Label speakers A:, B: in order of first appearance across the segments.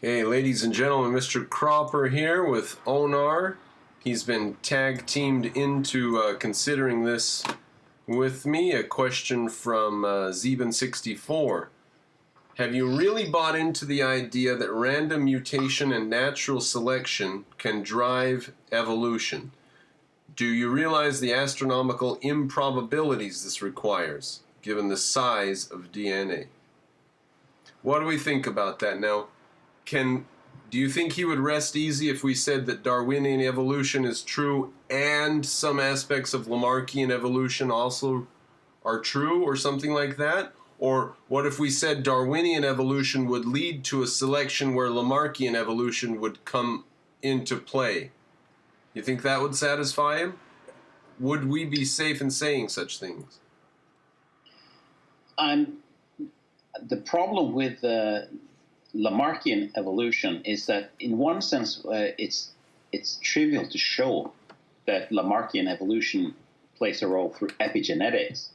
A: Hey, ladies and gentlemen, Mr. Cropper here with Onar. He's been tag-teamed into considering this with me. A question from zieben64. Have you really bought into the idea that random mutation and natural selection can drive evolution? Do you realize the astronomical improbabilities this requires, given the size of DNA? What do we think about that? Now, do you think he would rest easy if we said that Darwinian evolution is true and some aspects of Lamarckian evolution also are true or something like that? Or what if we said Darwinian evolution would lead to a selection where Lamarckian evolution would come into play? You think that would satisfy him? Would we be safe in saying such things?
B: The problem with Lamarckian evolution is that, in one sense, it's trivial to show that Lamarckian evolution plays a role through epigenetics,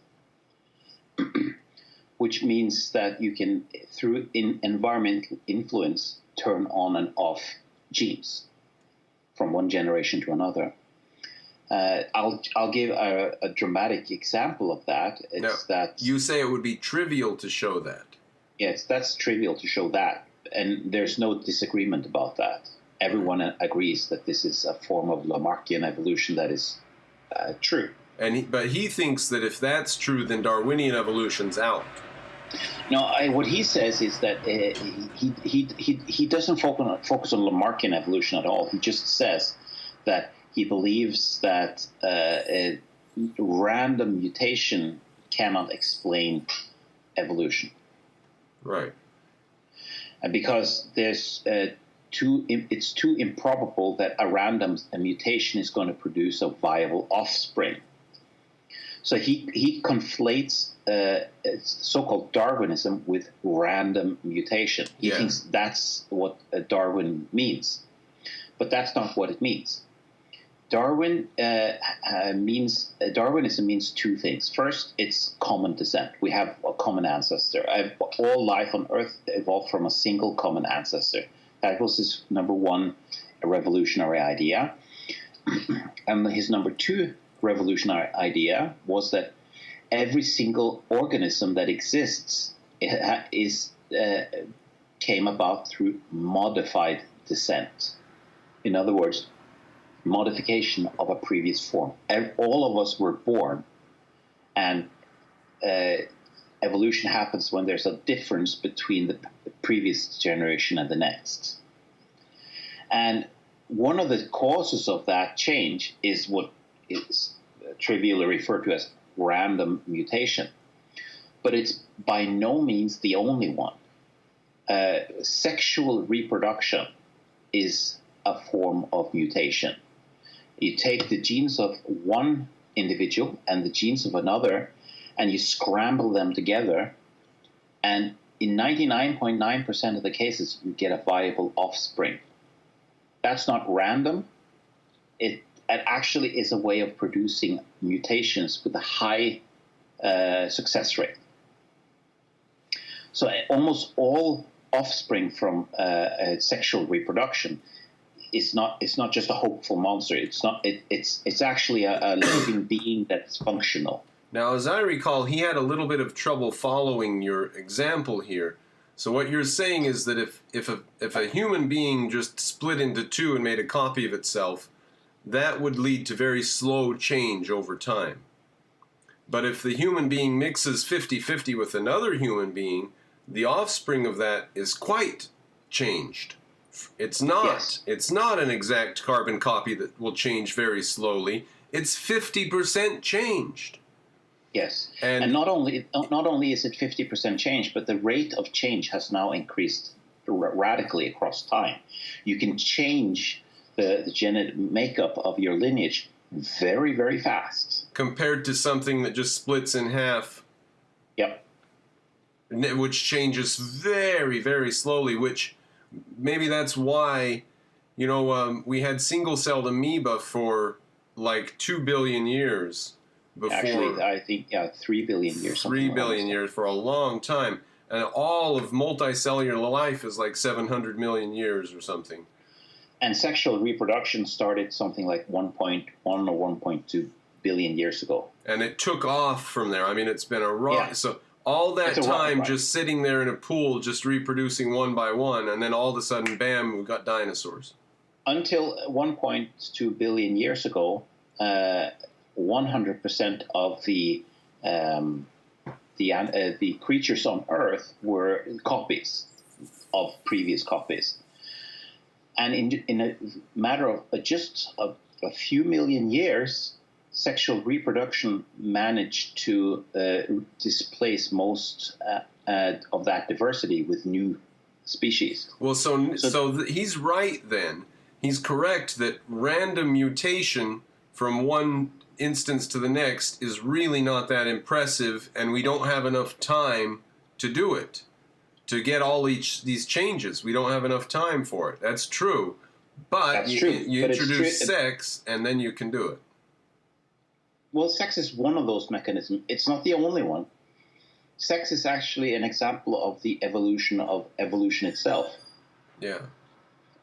B: which means that you can, through environmental influence, turn on and off genes from one generation to another. I'll give a dramatic example of that. That
A: you say it would be trivial to show that.
B: Yes, that's trivial to show that, and there's no disagreement about that. Everyone agrees that this is a form of Lamarckian evolution that is true.
A: But he thinks that if that's true, then Darwinian evolution's out.
B: No, what he says is that he doesn't focus on Lamarckian evolution at all. He just says that he believes that a random mutation cannot explain evolution.
A: Right.
B: Because it's too improbable that a mutation is going to produce a viable offspring. So he conflates so-called Darwinism with random mutation. He thinks that's what Darwin means, but that's not what it means. Darwinism means two things. First, it's common descent. We have a common ancestor. All life on Earth evolved from a single common ancestor. That was his number one revolutionary idea. And his number two revolutionary idea was that every single organism that exists came about through modified descent. In other words, modification of a previous form. All of us were born, and evolution happens when there's a difference between the previous generation and the next. And one of the causes of that change is what is trivially referred to as random mutation. But it's by no means the only one. Sexual reproduction is a form of mutation. You take the genes of one individual and the genes of another, and you scramble them together, and in 99.9% of the cases, you get a viable offspring. That's not random. It actually is a way of producing mutations with a high success rate. So almost all offspring from sexual reproduction it's not just a hopeful monster. It's actually a living being that's functional.
A: Now, as I recall, he had a little bit of trouble following your example here. So what you're saying is that if a human being just split into two and made a copy of itself, that would lead to very slow change over time. But if the human being mixes 50-50 with another human being, the offspring of that is quite changed. It's not an exact carbon copy that will change very slowly. It's 50% changed.
B: Yes, and not only is it 50% change, but the rate of change has now increased radically across time. You can change the genetic makeup of your lineage very, very fast.
A: Compared to something that just splits in half.
B: Yep.
A: Which changes very, very slowly, which maybe that's why, we had single-celled amoeba for like 2 billion years before.
B: Actually, I think, 3 billion years.
A: 3 billion years for a long time. And all of multicellular life is like 700 million years or something.
B: And sexual reproduction started something like 1.1 or 1.2 billion years ago.
A: And it took off from there. I mean, it's been a rock.
B: Yeah.
A: So all that time
B: rocket,
A: just sitting there in a pool, just reproducing one by one, and then all of a sudden, bam, we got dinosaurs.
B: Until 1.2 billion years ago, 100% of the creatures on Earth were copies of previous copies. And in a matter of just a few million years, sexual reproduction managed to displace most of that diversity with new species.
A: Well, so he's right then. He's correct that random mutation from one instance to the next is really not that impressive, and we don't have enough time to do it. To get all these changes, we don't have enough time for it. That's true. But you introduce sex, and then you can do it.
B: Well, sex is one of those mechanisms. It's not the only one. Sex is actually an example of the evolution of evolution itself.
A: Yeah.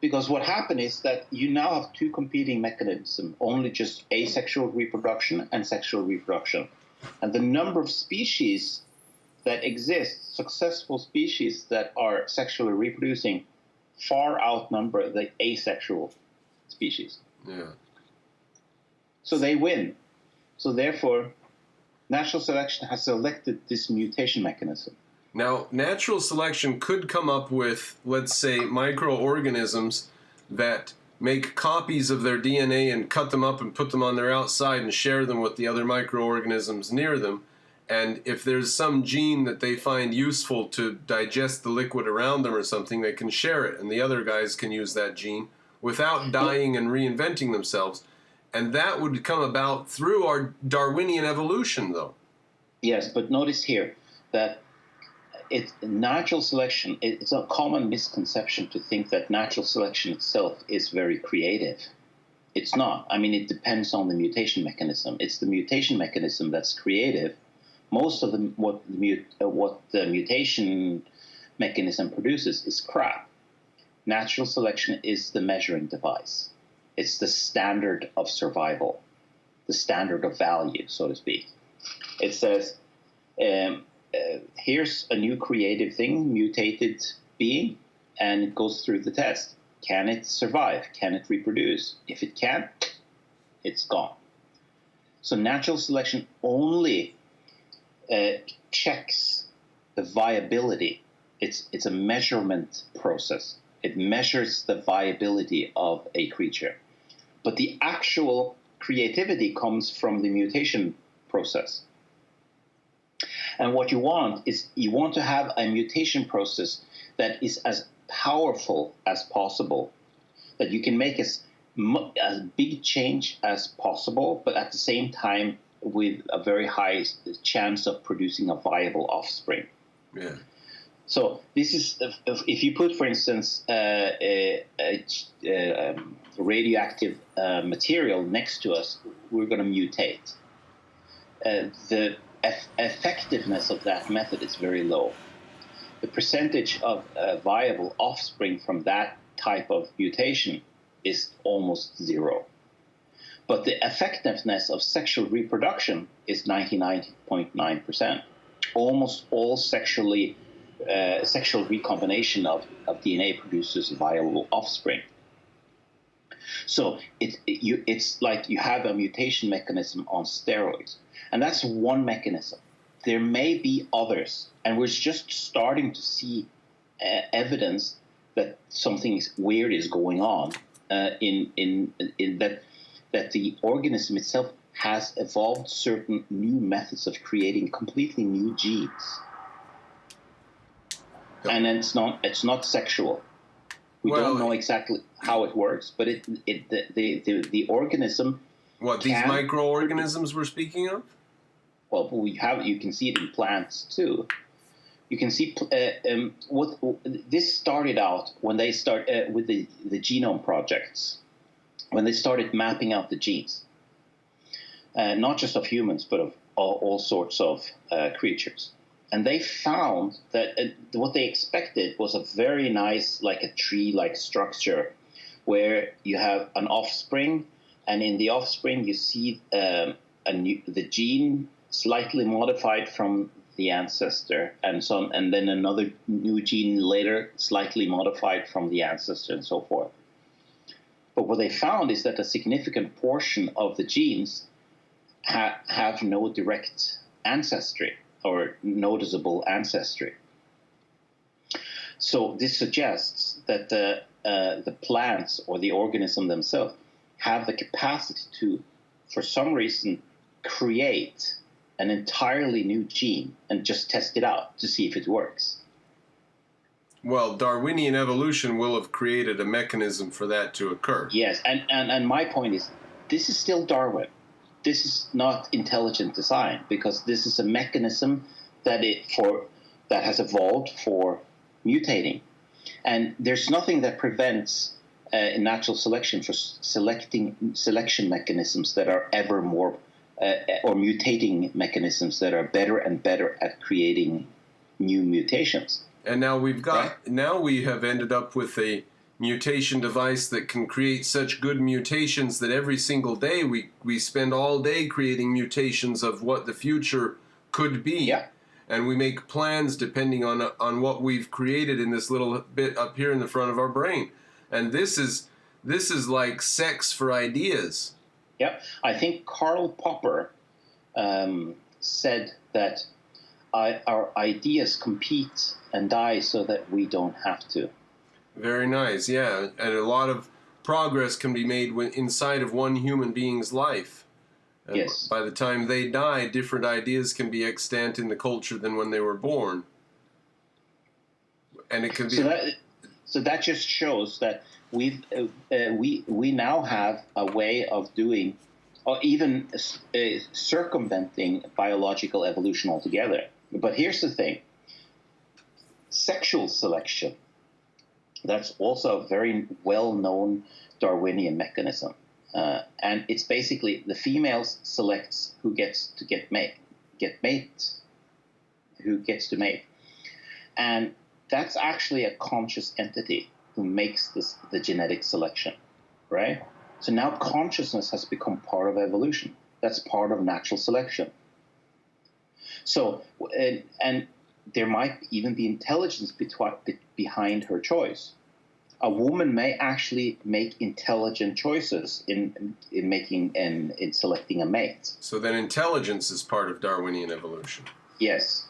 B: Because what happened is that you now have two competing mechanisms, only just asexual reproduction and sexual reproduction. And the number of species that exist, successful species that are sexually reproducing, far outnumber the asexual species.
A: Yeah.
B: So they win. So therefore, natural selection has selected this mutation mechanism.
A: Now, natural selection could come up with, let's say, microorganisms that make copies of their DNA and cut them up and put them on their outside and share them with the other microorganisms near them. And if there's some gene that they find useful to digest the liquid around them or something, they can share it, and the other guys can use that gene without dying and reinventing themselves. And that would come about through our Darwinian evolution, though.
B: Yes, but notice here that it's natural selection. It's a common misconception to think that natural selection itself is very creative. It's not. I mean, it depends on the mutation mechanism. It's the mutation mechanism that's creative. Most of what the mutation mechanism produces is crap. Natural selection is the measuring device. It's the standard of survival, the standard of value, so to speak. It says, here's a new creative thing, mutated being, and it goes through the test. Can it survive? Can it reproduce? If it can, it's gone. So natural selection only checks the viability. It's a measurement process. It measures the viability of a creature. But the actual creativity comes from the mutation process. And what you want is you want to have a mutation process that is as powerful as possible, that you can make as big change as possible, but at the same time with a very high chance of producing a viable offspring.
A: Yeah.
B: So this is, if you put, for instance, radioactive material next to us, we're going to mutate. The effectiveness of that method is very low. The percentage of viable offspring from that type of mutation is almost zero. But the effectiveness of sexual reproduction is 99.9%. Almost all sexual recombination of DNA produces viable offspring. So it's like you have a mutation mechanism on steroids. And that's one mechanism. There may be others. And we're just starting to see evidence that something weird is going on in that the organism itself has evolved certain new methods of creating completely new genes. And it's not sexual. We don't know exactly how it works, but the organism.
A: What, these microorganisms we're speaking of?
B: Well, you can see it in plants too. You can see what this started out when they start with the genome projects, when they started mapping out the genes, not just of humans but of all sorts of creatures. And they found that what they expected was a very nice, like a tree-like structure, where you have an offspring, and in the offspring you see the gene slightly modified from the ancestor, and then another new gene later slightly modified from the ancestor, and so forth. But what they found is that a significant portion of the genes have no direct ancestry or noticeable ancestry. So this suggests that the plants or the organism themselves have the capacity to, for some reason, create an entirely new gene and just test it out to see if it works.
A: Well, Darwinian evolution will have created a mechanism for that to occur.
B: Yes, and my point is, this is still Darwin. This is not intelligent design, because this is a mechanism that has evolved for mutating. And there's nothing that prevents in natural selection for selection mechanisms that are ever more or mutating mechanisms that are better and better at creating new mutations.
A: And now we have ended up with a mutation device that can create such good mutations that every single day we spend all day creating mutations of what the future could be.
B: Yeah.
A: And we make plans depending on what we've created in this little bit up here in the front of our brain. And this is like sex for ideas.
B: Yep. I think Karl Popper said that our ideas compete and die so that we don't have to.
A: Very nice, yeah. And a lot of progress can be made inside of one human being's life. And
B: yes.
A: By the time they die, different ideas can be extant in the culture than when they were born. And it can be...
B: So that just shows that we now have a way of doing, or even circumventing biological evolution altogether. But here's the thing. Sexual selection, that's also a very well-known Darwinian mechanism. And it's basically the female selects who gets to mate. And that's actually a conscious entity who makes the genetic selection, right? So now consciousness has become part of evolution. That's part of natural selection. So, and there might even be intelligence behind her choice. A woman may actually make intelligent choices in selecting a mate.
A: So then intelligence is part of Darwinian evolution.
B: Yes.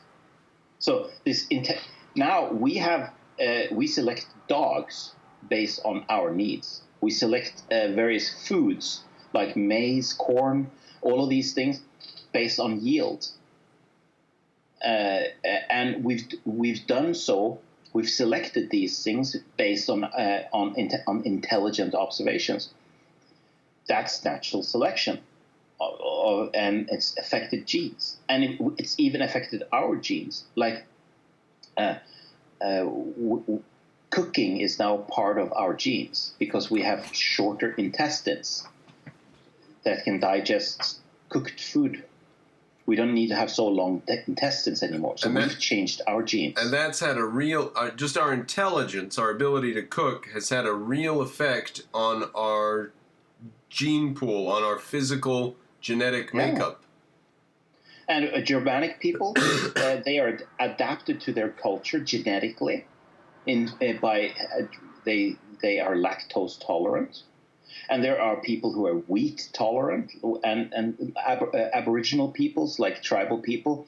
B: So now we select dogs based on our needs. We select various foods like maize, corn, all of these things based on yield. And we've done so. We've selected these things based on intelligent observations. That's natural selection, and it's affected genes, and it's even affected our genes. Like cooking is now part of our genes because we have shorter intestines that can digest cooked food. We don't need to have so long intestines anymore. So we've changed our genes.
A: And that's had a real, just our intelligence, our ability to cook has had a real effect on our gene pool, on our physical genetic makeup.
B: And Germanic people, they are adapted to their culture genetically. They are lactose tolerant. And there are people who are wheat tolerant, and Aboriginal peoples, like tribal people,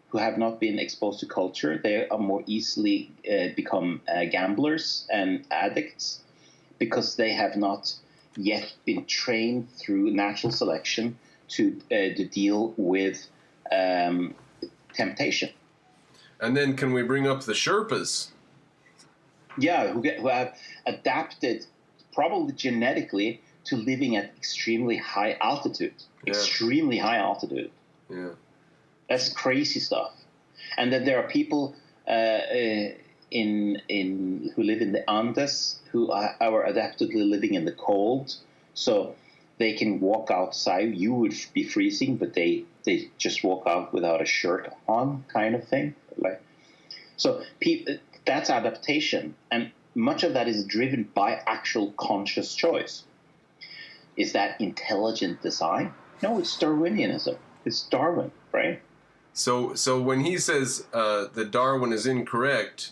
B: who have not been exposed to culture. They are more easily become gamblers and addicts because they have not yet been trained through natural selection to deal with temptation.
A: And then can we bring up the Sherpas?
B: Yeah, who have adapted probably genetically to living at extremely high altitude.
A: Yeah.
B: Extremely high altitude.
A: Yeah.
B: That's crazy stuff. And then there are people who live in the Andes who are adaptedly living in the cold. So they can walk outside. You would be freezing, but they just walk out without a shirt on, kind of thing. Like, so that's adaptation, and much of that is driven by actual conscious choice. Is that intelligent design? No, it's Darwinianism. It's Darwin, right?
A: So when he says that Darwin is incorrect,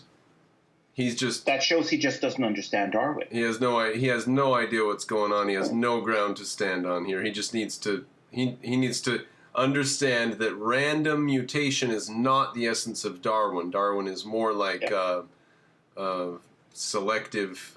A: that
B: shows he just doesn't understand Darwin.
A: He has no idea what's going on. He has no ground to stand on here. He just needs to he needs to understand that random mutation is not the essence of Darwin. Darwin is more like selective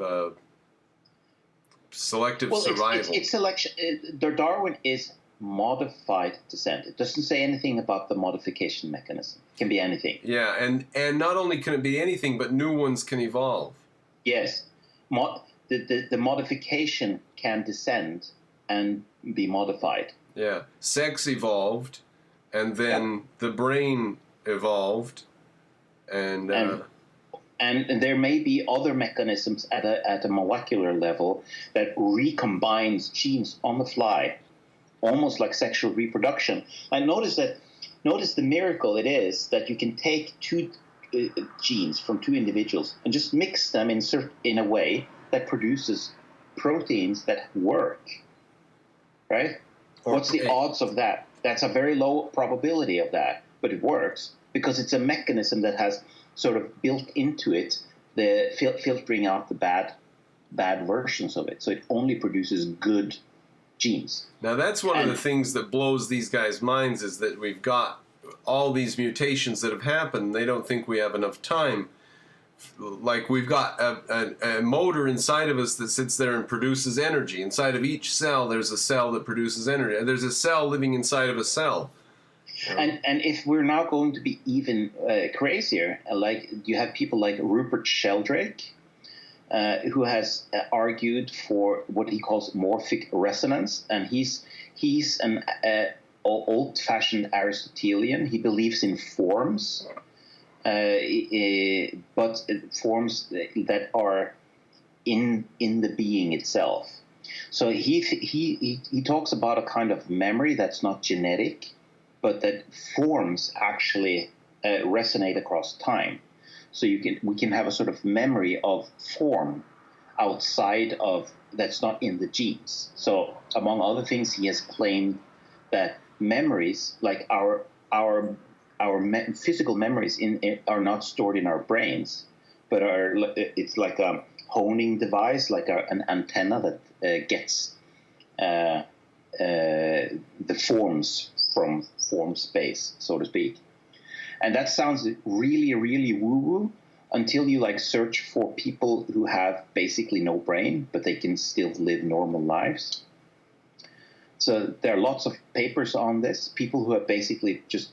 A: survival.
B: It's selection. Darwin is modified descent. It doesn't say anything about the modification mechanism. It can be anything.
A: Yeah, and not only can it be anything, but new ones can evolve.
B: Yes. The modification can descend and be modified.
A: Yeah. Sex evolved, and then the brain evolved, and
B: there may be other mechanisms at a molecular level that recombines genes on the fly, almost like sexual reproduction. And notice the miracle it is that you can take two genes from two individuals and just mix them in a way that produces proteins that work, right? What's the odds of that? That's a very low probability of that, but it works because it's a mechanism that has sort of built into it the filtering out the bad versions of it. So it only produces good genes.
A: Now that's one of the things that blows these guys' minds, is that we've got all these mutations that have happened. They don't think we have enough time. Like, we've got a motor inside of us that sits there and produces energy. Inside of each cell, there's a cell that produces energy. There's a cell living inside of a cell.
B: And if we're now going to be even crazier, like you have people like Rupert Sheldrake, who has argued for what he calls morphic resonance, and he's an old-fashioned Aristotelian. He believes in forms, but forms that are in the being itself. So he talks about a kind of memory that's not genetic, but that forms actually resonate across time. So we can have a sort of memory of form outside of that's not in the genes. So among other things, he has claimed that memories, like our physical memories, are not stored in our brains, but it's like a honing device, like an antenna that gets the forms from form space, so to speak. And that sounds really, really woo-woo until you search for people who have basically no brain, but they can still live normal lives. So there are lots of papers on this. People who have basically just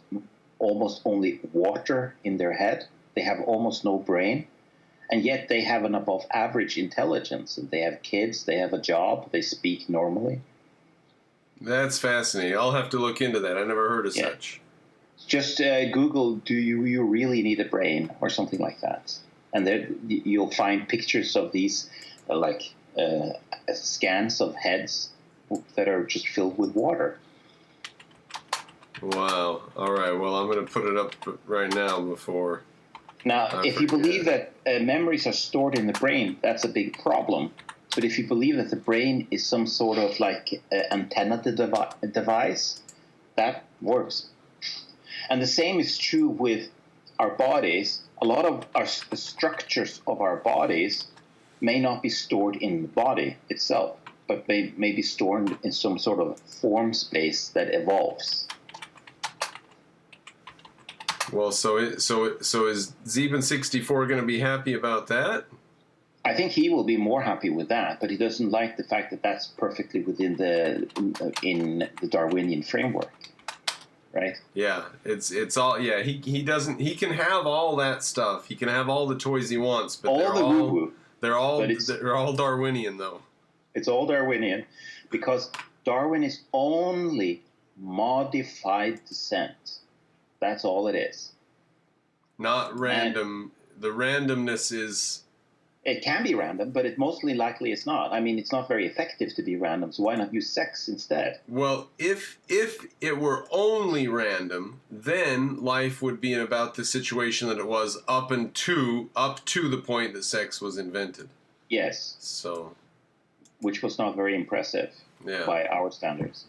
B: almost only water in their head. They have almost no brain, and yet they have an above average intelligence. They have kids, they have a job, they speak normally.
A: That's fascinating. I'll have to look into that. I never heard of such.
B: Just Google, do you really need a brain, or something like that. And then you'll find pictures of these scans of heads that are just filled with water.
A: Wow. All right. Well, I'm going to put it up right now before.
B: Now, if you believe that memories are stored in the brain, that's a big problem. But if you believe that the brain is some sort of antenna device, that works. And the same is true with our bodies. A lot of the structures of our bodies may not be stored in the body itself, but may be stored in some sort of form space that evolves.
A: Well, so is zieben64 going to be happy about that?
B: I think he will be more happy with that, but he doesn't like the fact that that's perfectly within the Darwinian framework, right?
A: Yeah, it's all. Yeah, he doesn't. He can have all that stuff. He can have all the toys he wants, but they're all Darwinian though.
B: It's all Darwinian because Darwin is only modified descent. That's all it is.
A: Not random. The randomness is
B: It can be random, but it mostly likely is not. I mean, it's not very effective to be random, so why not use sex instead?
A: Well, if it were only random, then life would be in about the situation that it was up to the point that sex was invented.
B: Yes.
A: So,
B: which was not very impressive by our standards.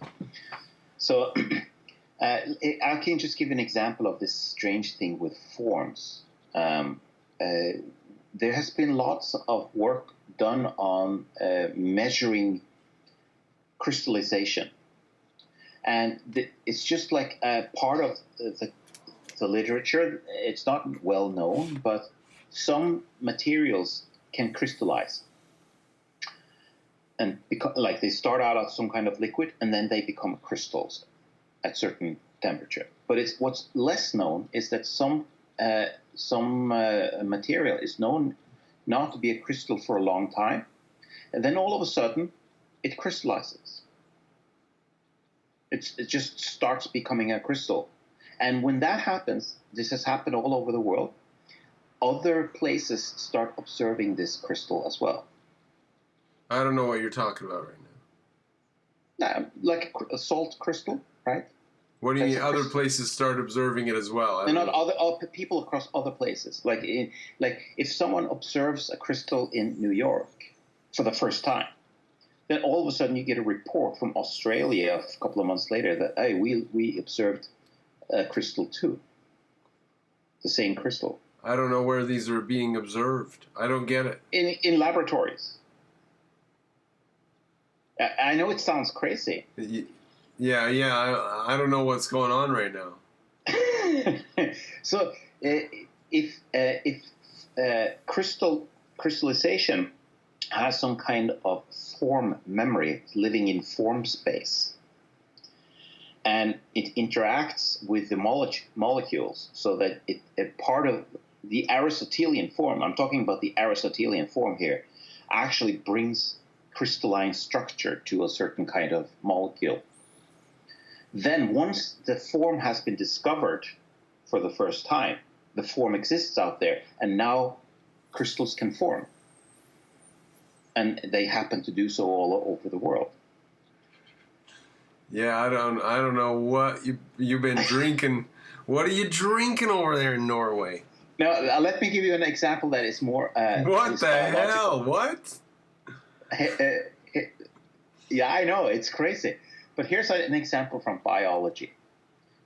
B: So I can just give an example of this strange thing with forms. There has been lots of work done on measuring crystallization. And it's just like a part of the literature. It's not well known, but some materials can crystallize. And like they start out as some kind of liquid, and then they become crystals at certain temperature. But what's less known is that some material is known not to be a crystal for a long time, and then all of a sudden it crystallizes. It just starts becoming a crystal. And when that happens, this has happened all over the world, other places start observing this crystal as well.
A: I don't know what you're talking about right now.
B: Like a salt crystal, right?
A: What do you mean other places start observing it as well?
B: And not other people across other places. Like if someone observes a crystal in New York for the first time, then all of a sudden you get a report from Australia a couple of months later that, hey, we observed a crystal too. The same crystal.
A: I don't know where these are being observed. I don't get it.
B: In laboratories. I know it sounds crazy.
A: Yeah. I don't know what's going on right now.
B: So if crystallization has some kind of form memory, living in form space, and it interacts with the molecules, so that part of the Aristotelian form, I'm talking about the Aristotelian form here, actually brings crystalline structure to a certain kind of molecule. Then once the form has been discovered for the first time, the form exists out there, and now crystals can form. And they happen to do so all over the world.
A: Yeah, I don't know what you've been drinking. What are you drinking over there in Norway?
B: Now, let me give you an example that is more...
A: what the hell? What?
B: Yeah, I know, it's crazy. But here's an example from biology.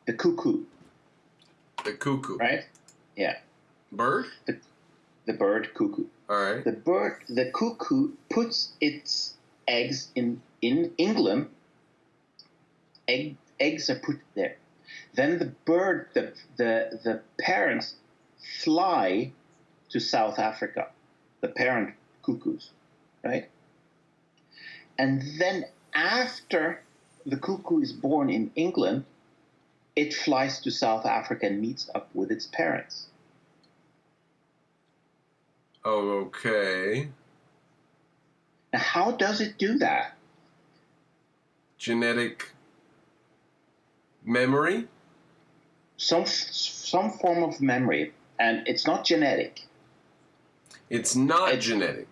B: The cuckoo.
A: The cuckoo.
B: Right? Yeah.
A: Bird?
B: The bird cuckoo.
A: All right.
B: The cuckoo puts its eggs in England. Eggs are put there. Then the bird, the parents fly to South Africa. The parent cuckoos, right? And then after the cuckoo is born in England, it flies to South Africa and meets up with its parents.
A: Oh, okay.
B: Now, how does it do that?
A: Genetic memory?
B: Some form of memory, and it's not genetic.
A: It's not genetic.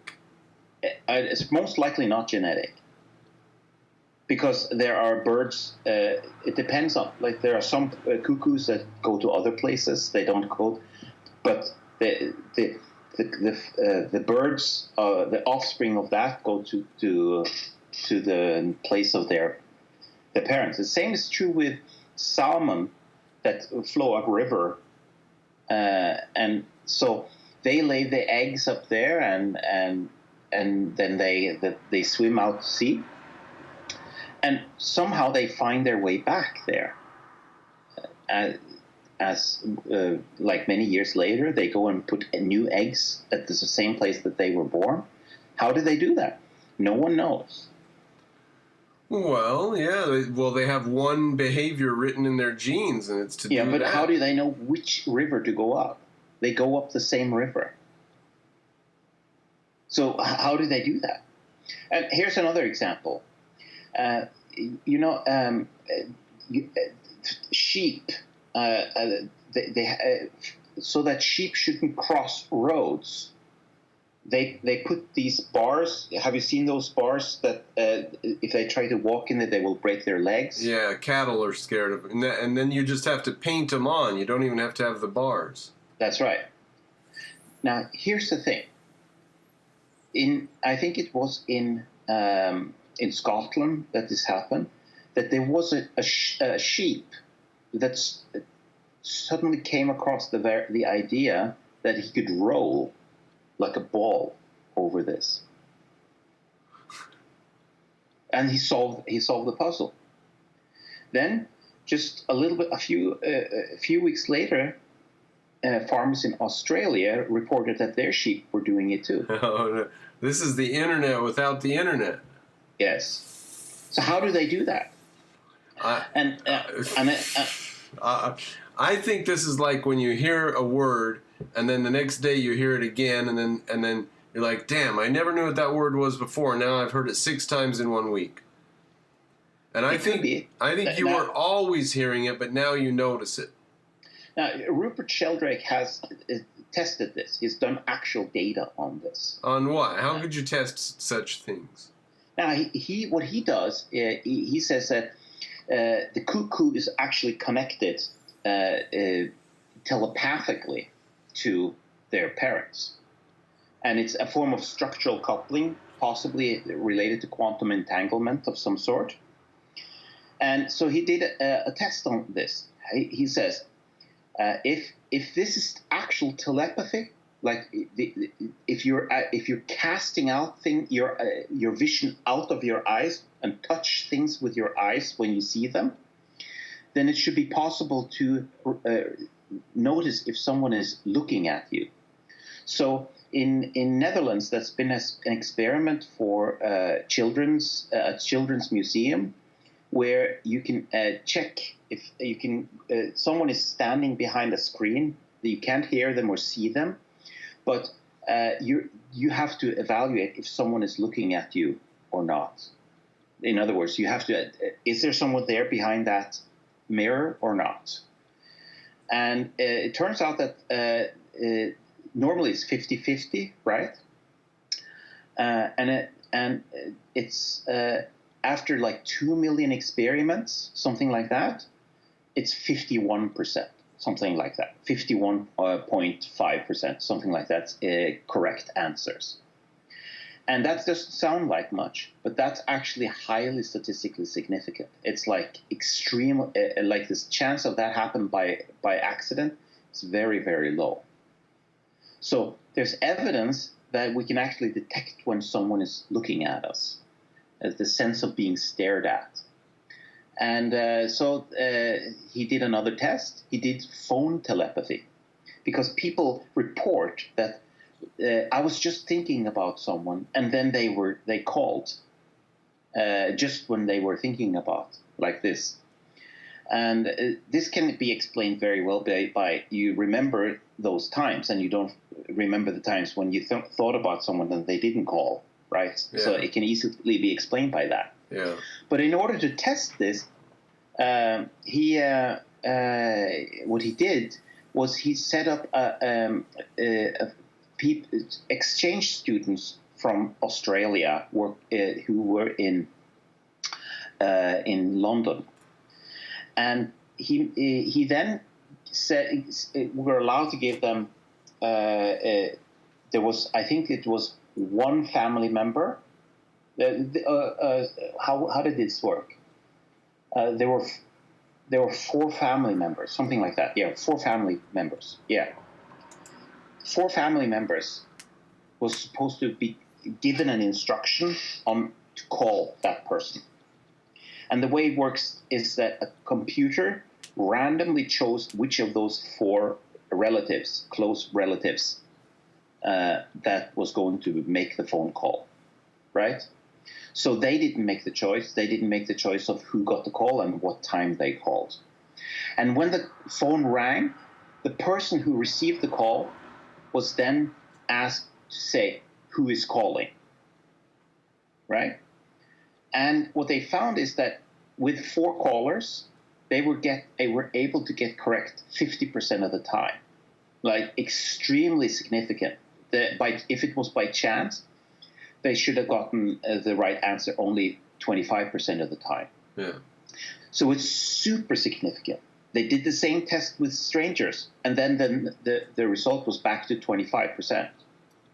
B: It's most likely not genetic. Because there are birds, it depends on, like there are some cuckoos that go to other places, they don't go, but the birds, the offspring of that go to the place of their parents. The same is true with salmon that flow upriver, and so they lay the eggs up there, and then they swim out to sea. And somehow they find their way back there. Like many years later, they go and put new eggs at the same place that they were born. How do they do that? No one knows.
A: Well, yeah. They have one behavior written in their genes, and it's to do that.
B: Yeah, but how do they know which river to go up? They go up the same river. So how do they do that? And here's another example. Sheep, so that sheep shouldn't cross roads, they put these bars. Have you seen those bars that if they try to walk in it, they will break their legs?
A: Yeah, cattle are scared of it. And then you just have to paint them on. You don't even have to have the bars.
B: That's right. Now, here's the thing. I think it was in Scotland that this happened, that there was a sheep that suddenly came across the idea that he could roll like a ball over this, and he solved the puzzle. Then, just a few weeks later, farmers in Australia reported that their sheep were doing it too.
A: Oh, no. This is the internet without the internet.
B: Yes. So how do they do that?
A: I think this is like when you hear a word and then the next day you hear it again and then you're like, damn, I never knew what that word was before. Now I've heard it 6 times in 1 week. And I think you were always hearing it, but now you notice it.
B: Now, Rupert Sheldrake has tested this. He's done actual data on this.
A: On what? How could you test such things?
B: Now, what he does, he says that the cuckoo is actually connected telepathically to their parents. And it's a form of structural coupling, possibly related to quantum entanglement of some sort. And so he did a test on this. He says, if this is actual telepathy, like if you're casting out your vision out of your eyes and touch things with your eyes when you see them, then it should be possible to notice if someone is looking at you. So in Netherlands, that's been an experiment for children's museum, where you can check if you can. Someone is standing behind a screen that you can't hear them or see them, but you have to evaluate if someone is looking at you or not. In other words, you have to. Is there someone there behind that mirror or not? And it turns out that normally it's 50-50, right? And it's after like 2 million experiments, something like that, it's 51%, something like that, 51.5%, something like that, correct answers. And that doesn't sound like much, but that's actually highly statistically significant. It's like extreme, like this chance of that happen by accident is very, very low. So there's evidence that we can actually detect when someone is looking at us, as the sense of being stared at. And so he did another test. He did phone telepathy, because people report that I was just thinking about someone, and then they called just when they were thinking about, like this. And this can be explained very well by you remember those times, and you don't remember the times when you thought about someone and they didn't call, right? Yeah. So it can easily be explained by that.
A: Yeah.
B: But in order to test this, what he did was he set up exchange students from Australia who were in London, and he then said we're allowed to give them. There was, I think it was one family member. How did this work? There were 4 family members, something like that. Yeah, 4 family members. Yeah. 4 family members was supposed to be given an instruction on to call that person. And the way it works is that a computer randomly chose which of those 4 relatives, close relatives, that was going to make the phone call, right? So they didn't make the choice. They didn't make the choice of who got the call and what time they called. And when the phone rang, the person who received the call was then asked to say who is calling, right? And what they found is that with 4 callers, they were able to get correct 50% of the time, like extremely significant if it was by chance, they should have gotten the right answer only 25% of the time.
A: Yeah.
B: So it's super significant. They did the same test with strangers, and then the result was back to 25%.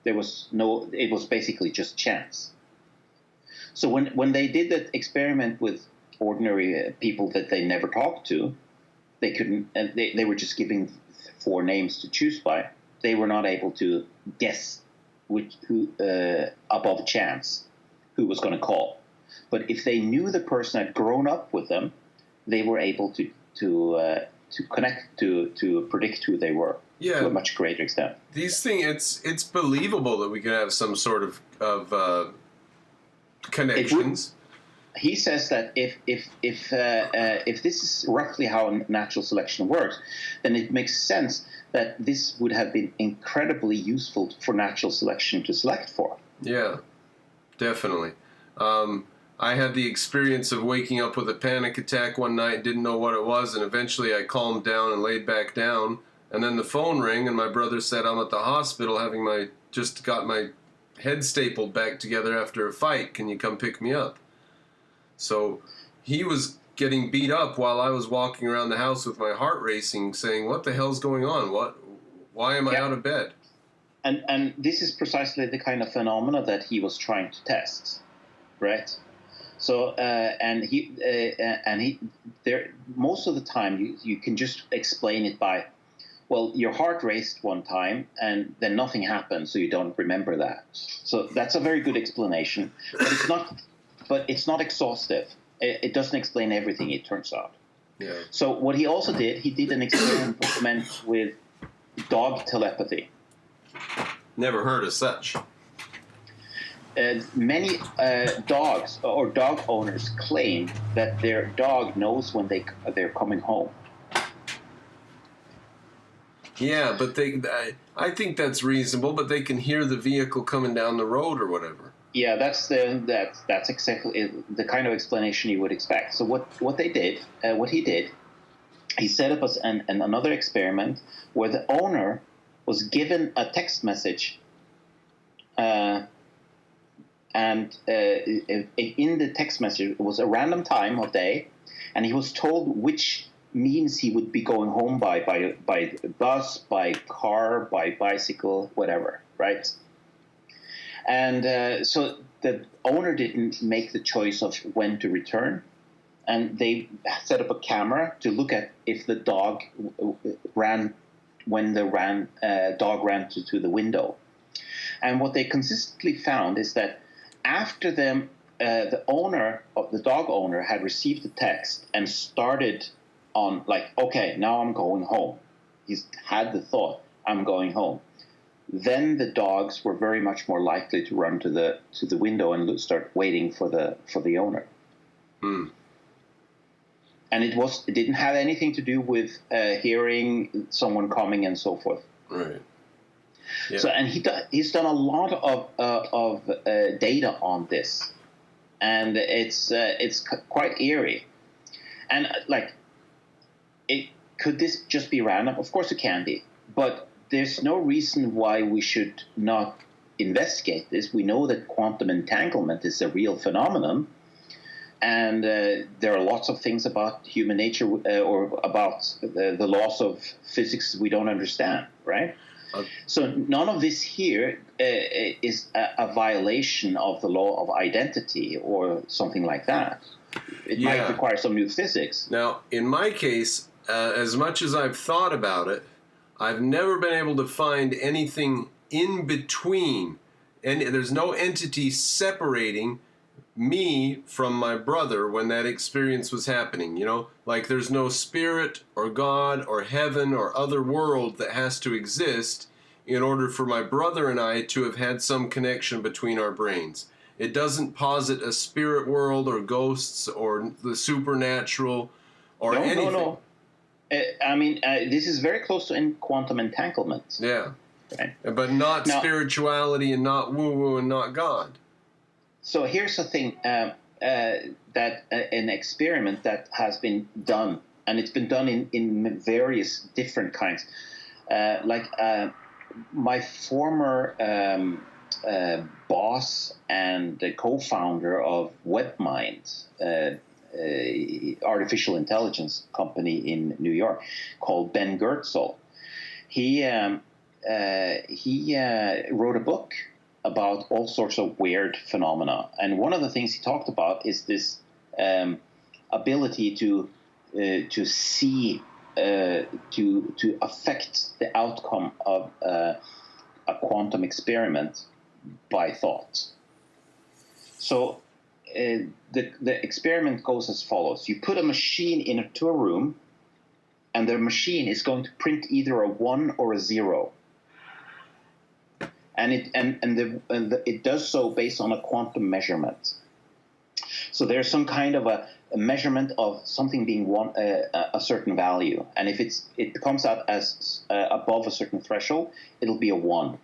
B: It was basically just chance. So when they did that experiment with ordinary people that they never talked to, they couldn't, and they were just giving 4 names to choose by. They were not able to guess who above chance who was going to call. But if they knew the person had grown up with them, they were able to connect to predict who they were to a much greater extent.
A: These things, it's believable that we could have some sort of connections.
B: He says that if this is roughly how natural selection works, then it makes sense that this would have been incredibly useful for natural selection to select for.
A: Yeah, definitely. I had the experience of waking up with a panic attack one night, didn't know what it was, and eventually I calmed down and laid back down, and then the phone rang, and my brother said, I'm at the hospital having just got my head stapled back together after a fight. Can you come pick me up? So he was getting beat up while I was walking around the house with my heart racing, saying, what the hell's going on? Why am I out of bed?
B: And this is precisely the kind of phenomena that he was trying to test, right? So most of the time you can just explain it by, well, your heart raced one time and then nothing happened, so you don't remember that. So that's a very good explanation, but it's not exhaustive. It doesn't explain everything, it turns out.
A: Yeah.
B: So what he also did, he did an experiment with dog telepathy.
A: Never heard of such.
B: Many dogs or dog owners claim that their dog knows when they're coming home.
A: Yeah, but I think that's reasonable, but they can hear the vehicle coming down the road or whatever.
B: Yeah, that's exactly the kind of explanation you would expect. So what he did, he set up another experiment where the owner was given a text message, and in the text message it was a random time of day, and he was told which means he would be going home by bus, by car, by bicycle, whatever, right? And so the owner didn't make the choice of when to return, and they set up a camera to look at if the dog ran when the dog ran to the window. And what they consistently found is that after the dog owner had received the text and started on like, okay, now I'm going home. He's had the thought, I'm going home. Then the dogs were very much more likely to run to the window and start waiting for the owner.
A: Hmm.
B: And it didn't have anything to do with hearing someone coming and so forth.
A: Right. Yeah.
B: So, and he's done a lot of data on this, and it's quite eerie. And could this just be random? Of course it can be, but there's no reason why we should not investigate this. We know that quantum entanglement is a real phenomenon, and there are lots of things about human nature or about the laws of physics we don't understand, right? So none of this here is a violation of the law of identity or something like that. It might require some new physics.
A: Now, in my case, as much as I've thought about it, I've never been able to find anything in between. And there's no entity separating me from my brother when that experience was happening, like there's no spirit or God or heaven or other world that has to exist in order for my brother and I to have had some connection between our brains. It doesn't posit a spirit world or ghosts or the supernatural or anything.
B: No. I mean, this is very close to quantum entanglement.
A: Yeah.
B: Right?
A: But not spirituality and not woo-woo and not God. So
B: here's the thing, that an experiment that has been done, and it's been done in various different kinds. my former boss and the co-founder of WebMind, artificial intelligence company in New York, called Ben Goertzel. He wrote a book about all sorts of weird phenomena, and one of the things he talked about is this ability to see, to affect the outcome of a quantum experiment by thought. So the experiment goes as follows: you put a machine into a room, and the machine is going to print either a 1 or a 0. And it does so based on a quantum measurement. So there's some kind of a measurement of something being a certain value, and if it comes out as above a certain threshold, it'll be a 1.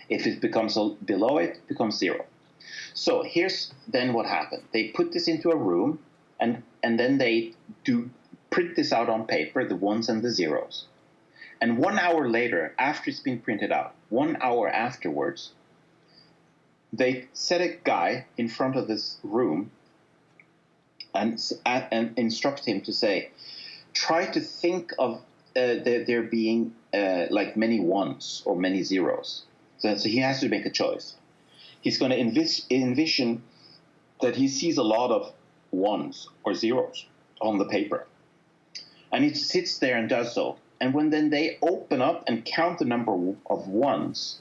B: If it becomes below it, it becomes 0. So here's then what happened. They put this into a room, and then they print this out on paper, the 1s and the 0s. And 1 hour later, after it's been printed out, 1 hour afterwards, they set a guy in front of this room and instruct him to say, try to think of there being like many 1s or many 0s. So he has to make a choice. He's going to envision that he sees a lot of 1s or 0s on the paper. And he sits there and does so. And when then they open up and count the number of 1s,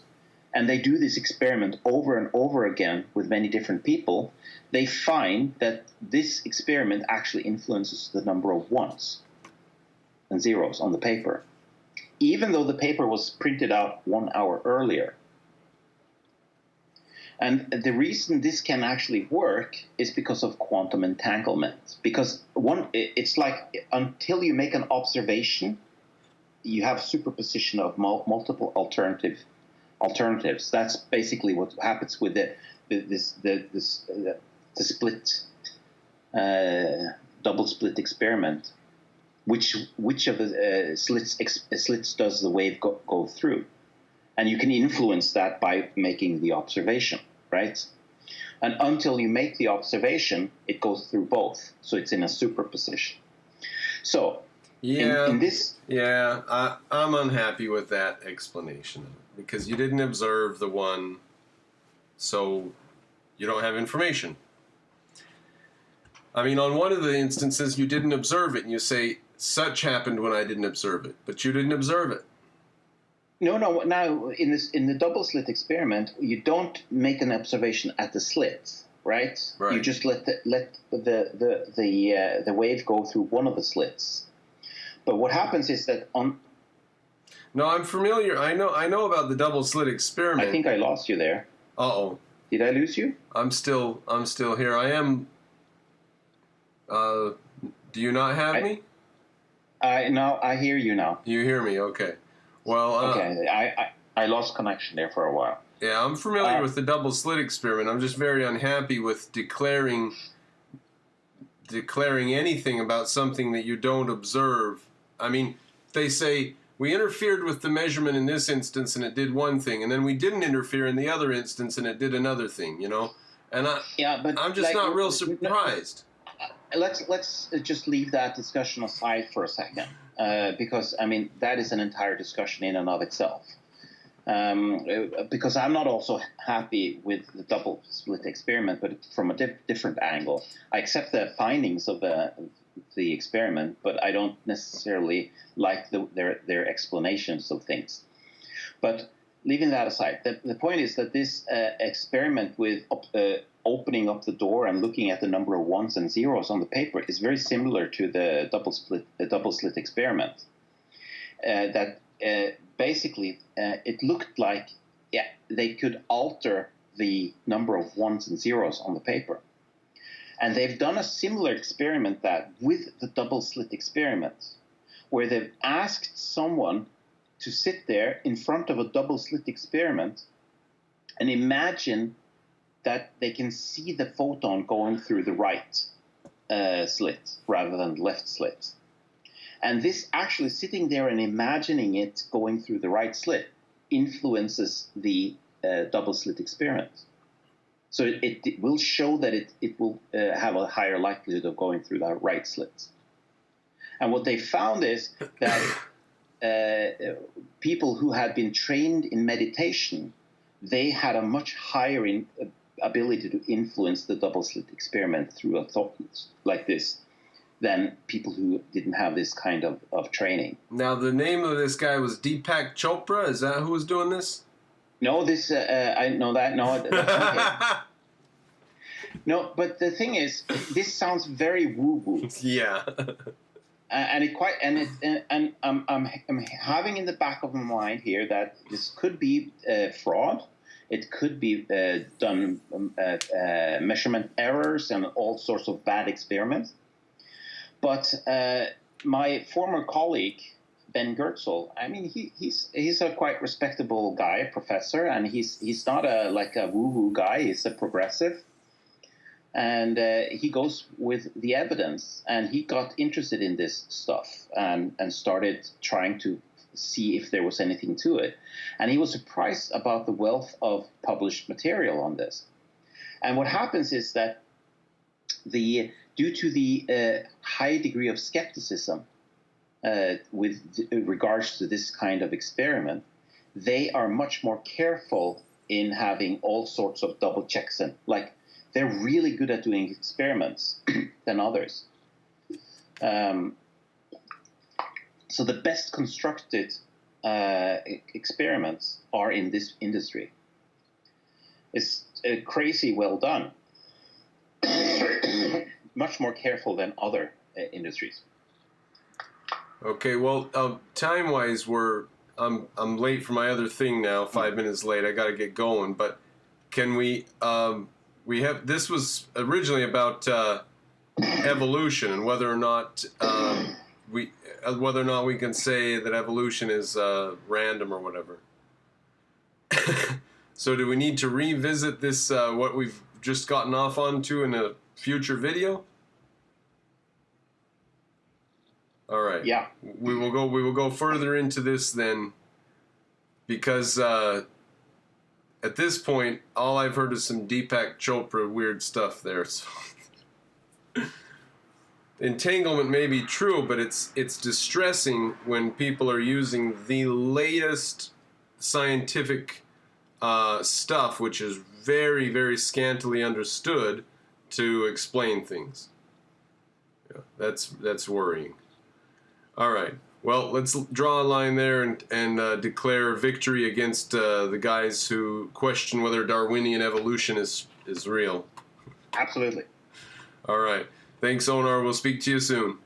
B: and they do this experiment over and over again with many different people, they find that this experiment actually influences the number of 1s and 0s on the paper, even though the paper was printed out 1 hour earlier. And the reason this can actually work is because of quantum entanglement. Because it's like until you make an observation, you have superposition of multiple alternatives. That's basically what happens with the split, double slit experiment. Which of the slits does the wave go through? And you can influence that by making the observation, right? And until you make the observation, it goes through both. So it's in a superposition. So in this...
A: Yeah, I'm unhappy with that explanation, because you didn't observe the one, so you don't have information. I mean, on one of the instances, you didn't observe it, and you say, such happened when I didn't observe it, but you didn't observe it.
B: No. Now, in the double slit experiment, you don't make an observation at the slit, right? You just let the wave go through one of the slits. But what happens is that
A: No, I'm familiar. I know about the double slit experiment.
B: I think I lost you there.
A: Uh-oh.
B: Did I lose you?
A: I'm still here. I am. Do you not have me?
B: No, I hear you now.
A: You hear me? Okay. Well.
B: Okay. I lost connection there for a while.
A: Yeah, I'm familiar with the double slit experiment. I'm just very unhappy with declaring anything about something that you don't observe. I mean, they say we interfered with the measurement in this instance and it did one thing, and then we didn't interfere in the other instance and it did another thing, you know? And I'm just not real surprised.
B: Let's just leave that discussion aside for a second, because, I mean, that is an entire discussion in and of itself. Because I'm not also happy with the double slit experiment, but from a different angle. I accept the findings of the experiment, but I don't necessarily like their explanations of things. But leaving that aside, the point is that this experiment with opening up the door and looking at the number of 1s and 0s on the paper is very similar to the double slit experiment. Basically, it looked like they could alter the number of 1s and 0s on the paper. And they've done a similar experiment with the double slit experiment, where they've asked someone to sit there in front of a double slit experiment and imagine that they can see the photon going through the right slit rather than the left slit. And this actually sitting there and imagining it going through the right slit influences the double slit experiment. So it will show that it will have a higher likelihood of going through the right slit. And what they found is that people who had been trained in meditation, they had a much higher ability to influence the double slit experiment through a thought like this than people who didn't have this kind of training.
A: Now, the name of this guy was Deepak Chopra. Is that who was doing this?
B: No, this I know that. No, that's not it. No, but the thing is, this sounds very woo-woo.
A: Yeah.
B: And I'm having in the back of my mind here that this could be fraud. It could be done measurement errors and all sorts of bad experiments. But my former colleague Ben Gertzel, I mean, he's a quite respectable guy, a professor, and he's not like a woo-woo guy. He's a progressive. And he goes with the evidence, and he got interested in this stuff and started trying to see if there was anything to it. And he was surprised about the wealth of published material on this. And what happens is that due to the high degree of skepticism with regards to this kind of experiment, they are much more careful in having all sorts of double checks and they're really good at doing experiments than others. So the best constructed experiments are in this industry. It's crazy well done. Much more careful than other industries.
A: Okay, well, time-wise, I'm late for my other thing now. 5 minutes late. I got to get going. But can we? This was originally about evolution and whether or not we can say that evolution is random or whatever. So do we need to revisit this what we've just gotten off onto in a future video? All right.
B: Yeah.
A: We will go further into this then, because at this point, all I've heard is some Deepak Chopra weird stuff there. So. Entanglement may be true, but it's distressing when people are using the latest scientific stuff, which is very, very scantily understood, to explain things. Yeah, that's worrying. All right. Well, let's draw a line there and declare victory against the guys who question whether Darwinian evolution is real.
B: Absolutely.
A: All right. Thanks, Onar. We'll speak to you soon.